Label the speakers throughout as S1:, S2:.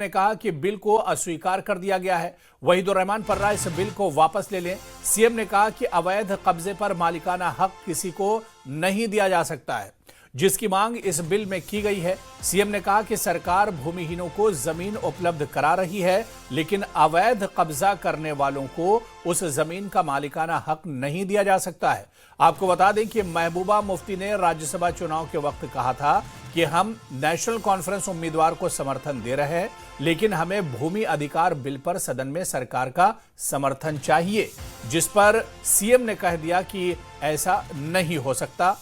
S1: ने कहा कि बिल को अस्वीकार कर दिया गया है। वहीदुर रहमान पर्रा इस बिल को वापस ले लें। सीएम ने कहा कि अवैध कब्जे पर मालिकाना हक किसी को नहीं दिया जा सकता है, जिसकी मांग इस बिल में की गई है। सीएम ने कहा कि सरकार भूमिहीनों को जमीन उपलब्ध करा रही है, लेकिन अवैध कब्जा करने वालों को उस जमीन का मालिकाना हक नहीं दिया जा सकता है। आपको बता दें कि महबूबा मुफ्ती ने राज्यसभा चुनाव के वक्त कहा था कि हम नेशनल कॉन्फ्रेंस उम्मीदवार को समर्थन दे रहे हैं, लेकिन हमें भूमि अधिकार बिल पर सदन में सरकार का समर्थन चाहिए, जिस पर सीएम ने कह दिया कि ऐसा नहीं हो सकता।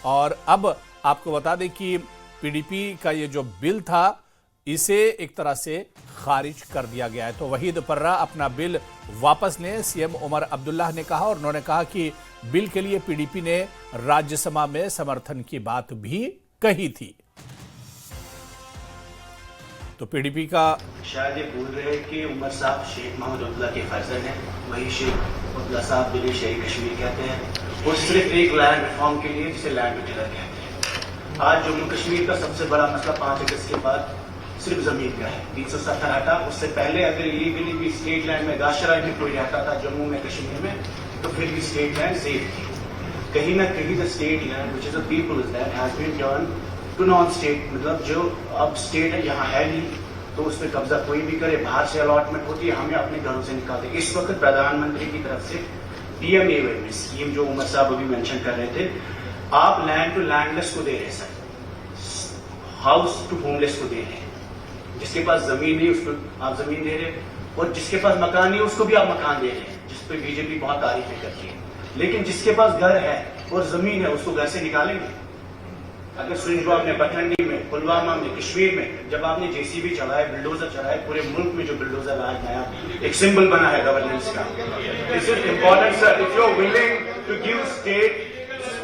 S1: और अब आपको बता दें कि पीडीपी का ये जो बिल था, इसे एक तरह से खारिज कर दिया गया है। तो वहीद पर्रा अपना बिल वापस लें, सीएम उमर अब्दुल्लाह ने कहा। और उन्होंने कहा कि बिल के लिए पीडीपी ने राज्यसभा में समर्थन की बात भी कही थी। तो पीडीपी का
S2: शायद ये बोल रहे हैं कि उमर साहब शेख मोहम्मद अब्दुल्ला के फर्जंद हैं, वही शेख अब्दुल्ला साहब दिल्ली शहरी कश्मीर कहते हैं। वो सिर्फ एक लैंड रिफॉर्म के लिए, जिसे लैंड टू टिलर कहते हैं। आज जम्मू कश्मीर का सबसे बड़ा मसला 5 अगस्त के बाद सिर्फ जमीन का है। 370 हटा, उससे पहले अगर इलीगली भी स्टेट लैंड में गाशराई में कोई रहता था जम्मू में कश्मीर में, तो फिर भी स्टेट लैंड सेफ थी। कहीं ना कहीं the state land which is a people's land has been turn to non state, मतलब जो अब स्टेट है यहाँ है नहीं, तो उस पर कब्जा कोई भी करे, बाहर से अलॉटमेंट होती है, हमें अपने घरों से निकालते। इस वक्त प्रधानमंत्री की तरफ से पीएमएवाई में स्कीम जो उमर साहब अभी मेंशन कर रहे थे, आप लैंड टू लैंडलेस को दे रहे हैं सर, हाउस टू होमलेस को दे रहे हैं। जिसके पास जमीन नहीं उसको आप जमीन दे रहे हैं, और जिसके पास मकान नहीं उसको भी आप मकान दे रहे हैं, जिस पर बीजेपी बहुत तारीफें करती है। लेकिन जिसके पास घर है और जमीन है, उसको घर से निकालेंगे? अगर सुनिश्चित में, बठंडी में, पुलवामा में, कश्मीर में जब आपने जेसीबी चलाए, बुलडोजर चलाए, पूरे मुल्क में जो बुलडोजर आज नया एक सिंबल बना है गवर्नेंस का, this is important sir. If you are willing to give state,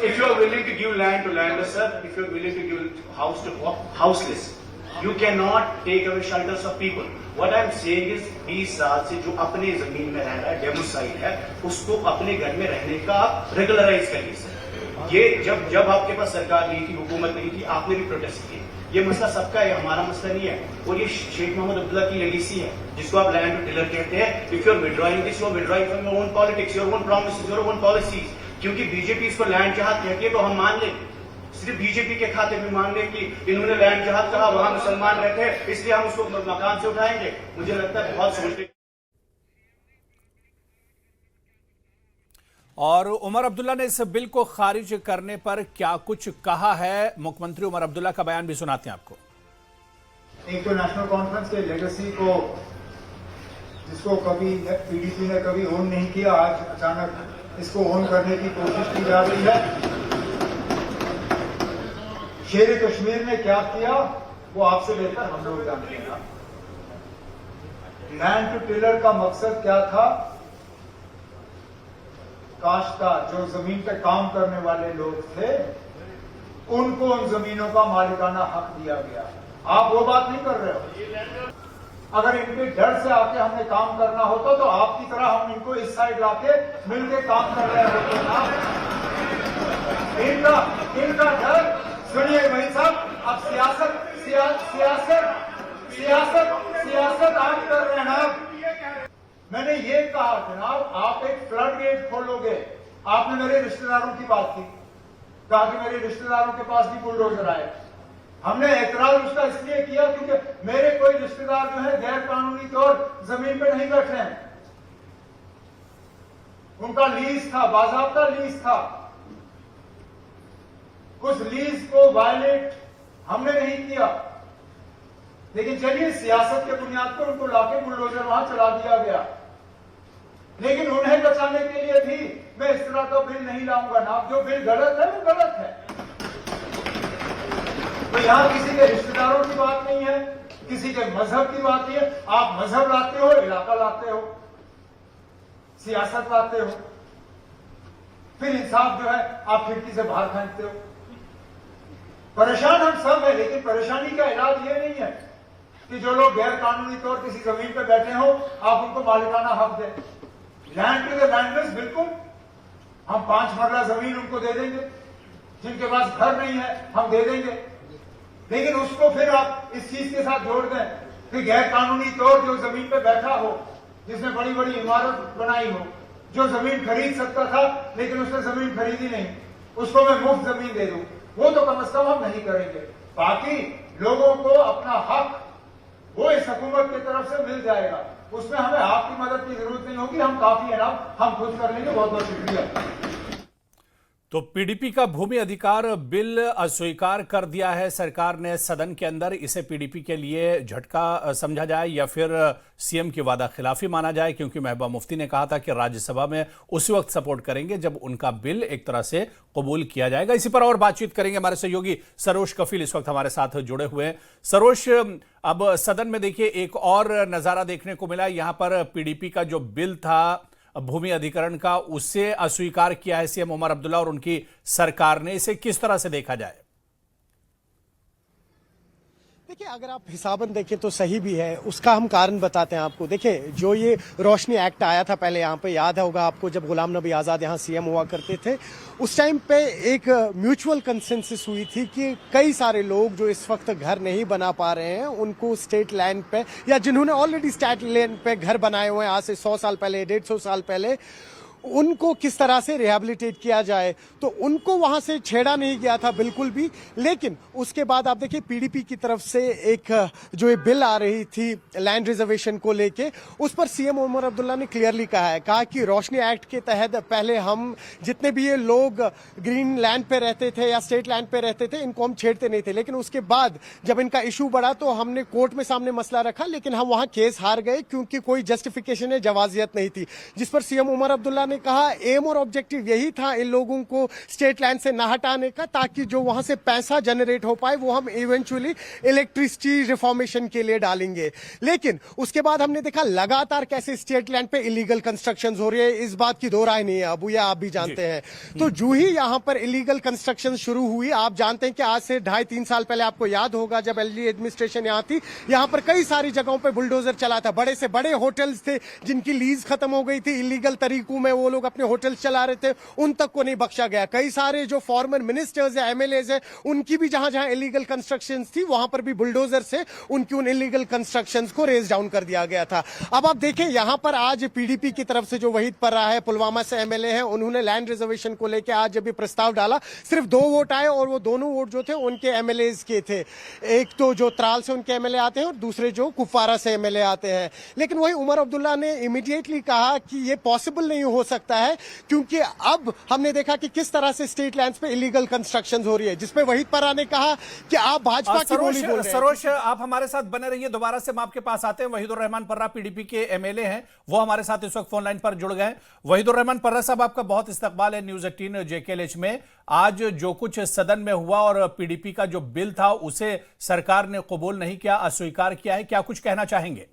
S2: if you are willing to give land to landless sir, if you are willing to give house to houseless, you cannot take away shelters of people. What I am saying is 20 साल से जो अपने जमीन में रह रहा है, demoiselle है, उसको अपने घर में रहने का आप रेगुलराइज करिए सर। ये जब आपके पास सरकार नहीं थी, हुकूमत नहीं थी, आपने भी प्रोटेस्ट किए। ये मसला सबका है, हमारा मसला नहीं है। और ये शेख मोहम्मद अब्दुल्ला की लेगेसी है, जिसको आप लैंड टू टिलर कहते हैं। If you are withdrawing this, you are withdrawing from your own politics, your own promises, your own policies. क्योंकि बीजेपी इसको लैंड जहाद कहती है, तो हम मान लें, सिर्फ बीजेपी के खाते में मान लें कि इन्होंने लैंड जहाद कहा, वहां मुसलमान रहते हैं, इसलिए हम उसको मकान से उठाएंगे। मुझे लगता है बहुत सोचते।
S1: और उमर अब्दुल्ला ने इस बिल को खारिज करने पर क्या कुछ कहा है, मुख्यमंत्री उमर अब्दुल्ला का बयान भी सुनाते हैं आपको।
S3: एक तो नेशनल कॉन्फ्रेंस के लेगेसी को, जिसको कभी पीडीपी ने कभी ओन नहीं किया, आज अचानक इसको ओन करने की कोशिश की जा रही है। शेर कश्मीर ने क्या किया वो आपसे बेहतर हम लोग जानते हैं। लैंड टू टिलर का मकसद क्या था? काश्तकार, जो जमीन पे काम करने वाले लोग थे, उनको उन जमीनों का मालिकाना हक दिया गया। आप वो बात नहीं कर रहे हो। अगर इनके डर से आके हमने काम करना होता तो आपकी तरह हम इनको इस साइड लाके मिलके काम कर रहे होते ना। इनका डर सुनिए भाई साहब, अब सियासत आप कर रहे हैं। मैंने ये कहा जनाब, आप एक फ्लड गेट खोलोगे। आपने मेरे रिश्तेदारों की बात की, कहा कि मेरे रिश्तेदारों के पास भी बुलडोजर आए। हमने एतराज उसका इसलिए किया क्योंकि मेरे कोई रिश्तेदार जो है गैर कानूनी तौर जमीन पे नहीं बैठे हैं, उनका लीज था, बाज़ाब्ता लीज था। उस लीज को वायलेट हमने नहीं किया, लेकिन चलिए सियासत के बुनियाद पर उनको लाके बुलडोजर वहां चला दिया गया। लेकिन उन्हें बचाने के लिए भी मैं इस तरह का बिल नहीं लाऊंगा ना। जो बिल गलत है वो गलत है। तो यहां किसी के रिश्तेदारों की बात नहीं है, किसी के मजहब की बात नहीं है। आप मजहब लाते हो, इलाका लाते हो, सियासत लाते हो, फिर इंसाफ जो है आप खिड़की से बाहर फेंकते हो। परेशान हम सब है, लेकिन परेशानी का इलाज ये नहीं है कि जो लोग गैर कानूनी तौर किसी जमीन पर बैठे हो आप उनको मालिकाना हक दें। लैंड टू द लैंडलेस, बिल्कुल हम 5 मरला जमीन उनको दे देंगे। जिनके पास घर नहीं है हम दे देंगे, लेकिन उसको फिर आप इस चीज के साथ जोड़ दें कि गैर कानूनी तौर जो जमीन पे बैठा हो, जिसने बड़ी बड़ी इमारत बनाई हो, जो जमीन खरीद सकता था लेकिन उसने जमीन खरीदी नहीं, उसको मैं मुफ्त जमीन दे दूं, वो तो कम से कम हम नहीं करेंगे। बाकी लोगों को अपना हक वो इस हुकूमत की तरफ से मिल जाएगा, उसमें हमें आपकी मदद की जरूरत नहीं होगी, हम काफी है ना, हम खुद कर लेंगे। बहुत बहुत शुक्रिया।
S1: तो पीडीपी का भूमि अधिकार बिल अस्वीकार कर दिया है सरकार ने सदन के अंदर। इसे पीडीपी के लिए झटका समझा जाए या फिर सीएम की वादा खिलाफी माना जाए, क्योंकि महबूबा मुफ्ती ने कहा था कि राज्यसभा में उसी वक्त सपोर्ट करेंगे जब उनका बिल एक तरह से कबूल किया जाएगा। इसी पर और बातचीत करेंगे। हमारे सहयोगी सरोज कफील इस वक्त हमारे साथ जुड़े हुए हैं। सरोज, अब सदन में देखिए एक और नजारा देखने को मिला। यहां पर पीडीपी का जो बिल था भूमि अधिग्रहण का, उसे अस्वीकार किया है सीएम उमर अब्दुल्ला और उनकी सरकार ने। इसे किस तरह से देखा जाए?
S4: देखिए, अगर आप हिसाबन देखें तो सही भी है। उसका हम कारण बताते हैं आपको। देखिए, जो ये रोशनी एक्ट आया था पहले, यहाँ पे याद होगा आपको, जब गुलाम नबी आज़ाद यहाँ सीएम हुआ करते थे, उस टाइम पे एक म्यूचुअल कंसेंसस हुई थी कि कई सारे लोग जो इस वक्त घर नहीं बना पा रहे हैं, उनको स्टेट लैंड पे, या जिन्होंने ऑलरेडी स्टेट लैंड पे घर बनाए हुए हैं आज से 100 साल पहले, 150 साल पहले, उनको किस तरह से रिहैबिलिटेट किया जाए। तो उनको वहां से छेड़ा नहीं गया था बिल्कुल भी। लेकिन उसके बाद आप देखिए, पीडीपी की तरफ से एक जो ये बिल आ रही थी लैंड रिजर्वेशन को लेके, उस पर सीएम उमर अब्दुल्ला ने क्लियरली कहा कि रोशनी एक्ट के तहत पहले हम जितने भी ये लोग ग्रीन लैंड पे रहते थे या स्टेट लैंड पे रहते थे, इनको हम छेड़ते नहीं थे। लेकिन उसके बाद जब इनका इशू बढ़ा तो हमने कोर्ट में सामने मसला रखा, लेकिन हम वहां केस हार गए क्योंकि कोई जस्टिफिकेशन या जवाजियत नहीं थी। जिस पर सीएम उमर अब्दुल्ला ने कहा एम और ऑब्जेक्टिव यही था इन लोगों को स्टेट लैंड से ना हटाने का, ताकि जो वहां से पैसा जनरेट हो पाए वो हम इवेंचुअली इलेक्ट्रिसिटी रिफॉर्मेशन के लिए डालेंगे। लेकिन उसके बाद हमने देखा लगातार कैसे स्टेट लैंड पे इलीगल कंस्ट्रक्शन हो रही है। इस बात की दो राय नहीं है अबू, या आप भी जानते हैं। तो जो ही यहां पर इलीगल कंस्ट्रक्शन शुरू हुई, आप जानते हैं कि आज से 2.5-3 साल पहले, आपको याद होगा जब एलजी एडमिनिस्ट्रेशन यहां थी, यहां पर कई सारी जगहों पर बुलडोजर चला था। बड़े से बड़े होटल्स थे जिनकी लीज खत्म हो गई थी, इलीगल तरीकों में वो लोग अपने होटल चला रहे थे, उन तक को नहीं बख्शा गया। कई सारे जो फॉर्मर मिनिस्टर्स या एमएलएज है, उनकी भी जहां जहां इलीगल कंस्ट्रक्शंस थी, वहां पर भी बुलडोजर से उनकी उन इलीगल कंस्ट्रक्शंस को रेज डाउन कर दिया गया था। अब आप देखें, यहां पर आज पीडीपी की तरफ से जो वहीद पर्रा है, पुलवामा से एमएलए है, उन्होंने लैंड रिजर्वेशन को लेकर आज जब भी प्रस्ताव डाला, सिर्फ 2 वोट आए और वो दोनों वोट जो थे उनके एमएलएज के थे। एक तो जो त्राल से उनके एमएलए आते हैं और दूसरे जो कुपवारा से एमएलए आते हैं। लेकिन वही उमर अब्दुल्ला ने इमीडिएटली कहा कि ये पॉसिबल नहीं हो सकता है, क्योंकि अब हमने देखा कि किस तरह से स्टेट लैंड्स पे इलीगल कंस्ट्रक्शंस हो रही है, जिसपे वहीद पर्रा ने कहा कि आप भाजपा की बोली बोल रहे हैं।
S1: सरोज, आप हमारे साथ बने रहिए, दोबारा से हम आपके पास आते हैं। वहीदुर रहमान पर्रा पीडीपी के एमएलए हैं, वो हमारे साथ इस वक्त फोन लाइन पर जुड़ गए। वहीदुर रहमान पर्रा साहब, आपका बहुत इस्तकबाल है न्यूज 18 JKLH में। आज जो कुछ सदन में हुआ और पीडीपी का जो बिल था उसे सरकार ने कबूल नहीं किया, अस्वीकार किया है, क्या कुछ कहना चाहेंगे?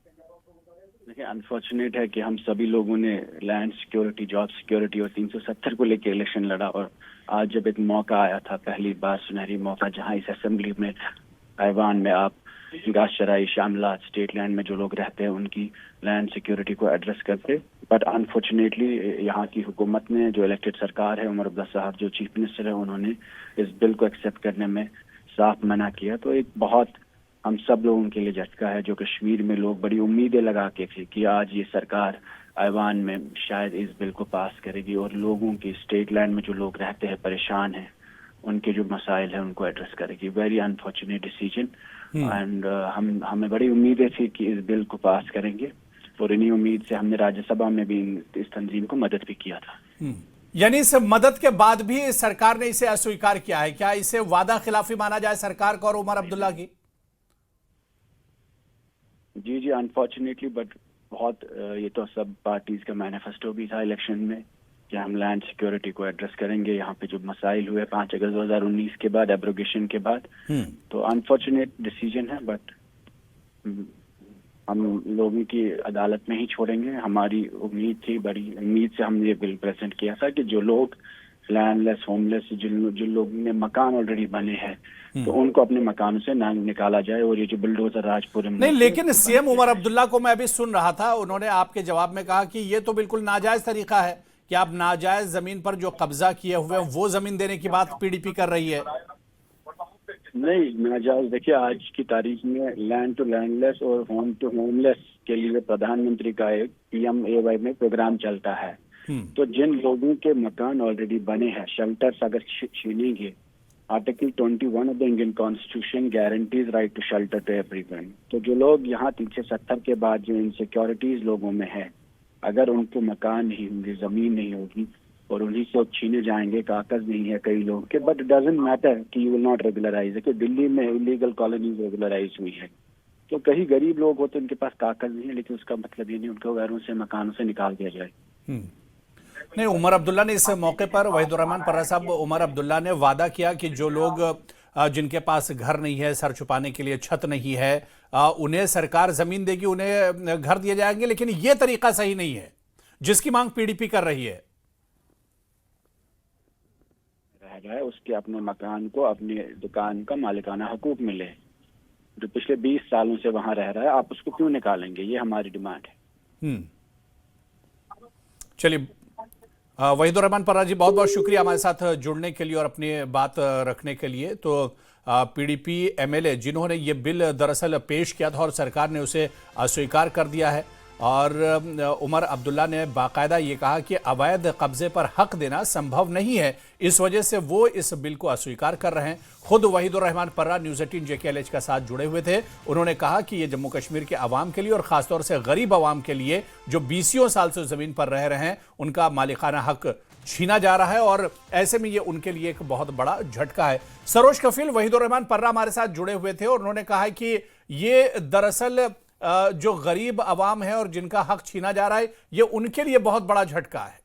S5: देखिए, अनफॉर्चुनेट है कि हम सभी लोगों ने लैंड सिक्योरिटी, जॉब सिक्योरिटी और 370 को लेकर इलेक्शन लड़ा, और आज जब एक मौका आया था, पहली बार सुनहरी मौका, जहां इस असेंबली में ऐवान में आप गाश चराई, शामलात, स्टेट लैंड में जो लोग रहते हैं उनकी लैंड सिक्योरिटी को एड्रेस करते, बट अनफॉर्चुनेटली यहाँ की हुकूमत ने, जो इलेक्टेड सरकार है, उमर अब्दुल्ला साहब जो चीफ मिनिस्टर है, उन्होंने इस बिल को एक्सेप्ट करने में साफ मना किया। तो एक बहुत हम सब लोगों के लिए झटका है, जो कश्मीर में लोग बड़ी उम्मीदें लगा के थे कि आज ये सरकार ऐवान में शायद इस बिल को पास करेगी और लोगों की, स्टेट लैंड में जो लोग रहते हैं, परेशान हैं, उनके जो मसाइल हैं उनको एड्रेस करेगी। वेरी अनफॉर्चुनेट डिसीजन, एंड हमें बड़ी उम्मीदें थी कि इस बिल को पास करेंगे, और इन्हीं उम्मीद से हमने राज्यसभा में भी इस तंजीम को मदद भी किया था।
S1: यानी इस मदद के बाद भी सरकार ने इसे अस्वीकार किया है, क्या इसे वादा खिलाफी माना जाए सरकार को और उमर अब्दुल्ला की?
S5: जी, अनफॉर्चुनेटली, बट बहुत ये तो सब पार्टीज का मैनिफेस्टो भी था इलेक्शन में कि हम लैंड सिक्योरिटी को एड्रेस करेंगे। यहाँ पे जो मसाइल हुए 5 अगस्त 2019 के बाद, एब्रोगेशन के बाद, तो अनफॉर्चुनेट डिसीजन है, बट हम लोगों की अदालत में ही छोड़ेंगे। हमारी उम्मीद थी, बड़ी उम्मीद से हमने ये बिल प्रेजेंट किया था कि जो लोग लैंडलेस, होमलेस, जिन लोगों में मकान ऑलरेडी बने हैं, तो उनको अपने मकानों से ना निकाला जाए, और ये जो बुलडोजर राजपुर में
S1: नहीं, लेकिन सीएम उमर अब्दुल्ला को मैं अभी सुन रहा था, उन्होंने आपके जवाब में कहा कि ये तो बिल्कुल नाजायज तरीका है कि आप नाजायज जमीन पर जो कब्जा किए हुए हैं वो जमीन देने की बात पीडीपी कर रही है।
S5: नहीं नाजायज, देखिए आज की तारीख में लैंड टू लैंडलेस और होम टू होमलेस के लिए प्रधानमंत्री का एक PMAY में प्रोग्राम चलता है। तो जिन लोगों के मकान ऑलरेडी बने हैं, शेल्टर्स अगर छीनेंगे, article 21 of the Indian constitution guarantees right to shelter to everyone. तो जो लोग यहाँ 370 के बाद जो इनसिक्योरिटीज लोगों में है, अगर उनको मकान नहीं होंगे, जमीन नहीं होगी और उन्हीं से छीने जाएंगे, कागज नहीं है कई लोगों के, बट डजंट मैटर कि यू विल नॉट रेगुलराइज। देखिए दिल्ली में इलीगल कॉलोनीज रेगुलराइज हुई है, तो कहीं गरीब लोग होते उनके पास कागज नहीं है, लेकिन उसका मतलब ये नहीं उनको घरों से मकानों से निकाल दिया जाए।
S1: नहीं, उमर अब्दुल्ला ने इस मौके पर, वहीदुर्रहमान पर्रा साहब, उमर अब्दुल्ला ने वादा किया कि जो लोग जिनके पास घर नहीं है, सर छुपाने के लिए छत नहीं है, उन्हें सरकार जमीन देगी, उन्हें घर दिए जाएंगे, लेकिन यह तरीका सही नहीं है जिसकी मांग PDP कर रही है।
S5: रह रहा है उसके अपने मकान को, अपनी दुकान का मालिकाना हकूक मिले। जो पिछले 20 सालों से वहां रह रहा है, आप उसको क्यों निकालेंगे? ये हमारी डिमांड है।
S1: चलिए, वहीदुर्रहमान पर्रा जी, बहुत बहुत शुक्रिया हमारे साथ जुड़ने के लिए और अपनी बात रखने के लिए। तो PDP MLA जिन्होंने ये बिल दरअसल पेश किया था और सरकार ने उसे अस्वीकार कर दिया है, और उमर अब्दुल्ला ने बाकायदा ये कहा कि अवैध कब्जे पर हक देना संभव नहीं है, इस वजह से वो इस बिल को अस्वीकार कर रहे हैं। खुद वहीदुर्रहमान पर्रा न्यूज़ 18 JKLH का साथ जुड़े हुए थे। उन्होंने कहा कि ये जम्मू कश्मीर के अवाम के लिए और खासतौर से गरीब अवाम के लिए जो 20 साल से ज़मीन पर रह रहे हैं, उनका मालिकाना हक छीना जा रहा है और ऐसे में ये उनके लिए एक बहुत बड़ा झटका है। सरोज कफील, वहीदुर्रहमान पर्रा हमारे साथ जुड़े हुए थे और उन्होंने कहा कि ये दरअसल जो गरीब अवाम है और जिनका हक छीना जा रहा है, ये उनके लिए बहुत बड़ा झटका है।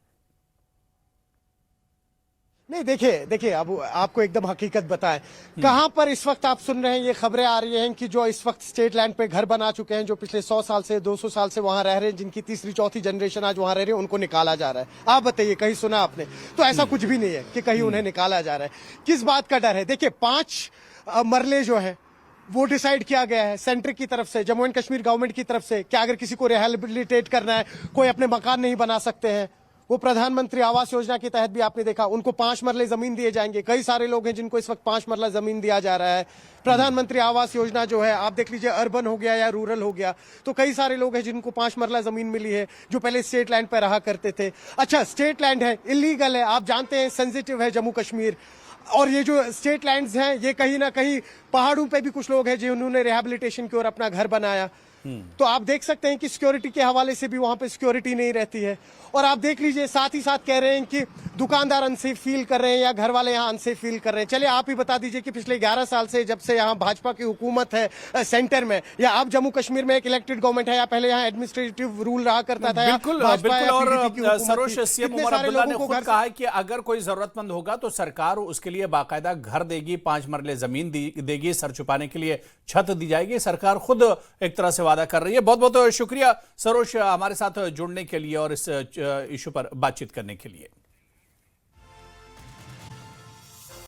S4: नहीं, देखिए अब आपको एकदम हकीकत बताएं, कहां पर इस वक्त आप सुन रहे हैं ये खबरें आ रही हैं कि जो इस वक्त स्टेट लैंड पे घर बना चुके हैं, जो पिछले 100 साल से 200 साल से वहां रह रहे हैं, जिनकी तीसरी चौथी जनरेशन आज वहां रह रही है, उनको निकाला जा रहा है। आप बताइए, कहीं सुना आपने? तो ऐसा कुछ भी नहीं है कि कहीं उन्हें निकाला जा रहा है। किस बात का डर है? देखिए 5 मरले जो है वो डिसाइड किया गया है सेंटर की तरफ से, जम्मू एंड कश्मीर गवर्नमेंट की तरफ से, कि अगर किसी को रिहेबिलिटेट करना है, कोई अपने मकान नहीं बना सकते हैं, वो प्रधानमंत्री आवास योजना के तहत भी आपने देखा उनको 5 मरले जमीन दिए जाएंगे। कई सारे लोग हैं जिनको इस वक्त 5 मरला जमीन दिया जा रहा है। प्रधानमंत्री आवास योजना जो है, आप देख लीजिए, अर्बन हो गया या रूरल हो गया, तो कई सारे लोग हैं जिनको 5 मरला जमीन मिली है, जो पहले स्टेट लैंड पर रहा करते थे। अच्छा, स्टेट लैंड है, इलीगल है, आप जानते हैं सेंसिटिव है जम्मू कश्मीर, और ये जो स्टेट लैंड्स हैं, ये कहीं ना कहीं पहाड़ों पे भी कुछ लोग हैं जिन्होंने रिहेबिलिटेशन की ओर अपना घर बनाया। तो आप देख सकते हैं कि सिक्योरिटी के हवाले से भी वहां पे सिक्योरिटी नहीं रहती है। और आप देख लीजिए, साथ ही साथ कह रहे हैं कि दुकानदार अनसेफ फील कर रहे हैं या घर वाले यहाँ अनसेफ फील कर रहे हैं। चलिए आप ही बता दीजिए कि पिछले 11 साल से जब से यहाँ भाजपा की हुकूमत है सेंटर में, या अब जम्मू कश्मीर में एक इलेक्टेड गवर्नमेंट है, या पहले यहाँ एडमिनिस्ट्रेटिव रूल रहा करता था,
S1: बिल्कुल बिल्कुल। और सरोज, CM उमर अब्दुल्ला ने खुद कहा है कि अगर कोई जरूरतमंद होगा तो सरकार उसके लिए बाकायदा घर देगी, 5 मरले जमीन देगी, सर छुपाने के लिए छत दी जाएगी। सरकार खुद एक तरह से वादा कर रही है। बहुत बहुत शुक्रिया सरोज हमारे साथ जुड़ने के लिए और इस इशू पर बातचीत करने के लिए।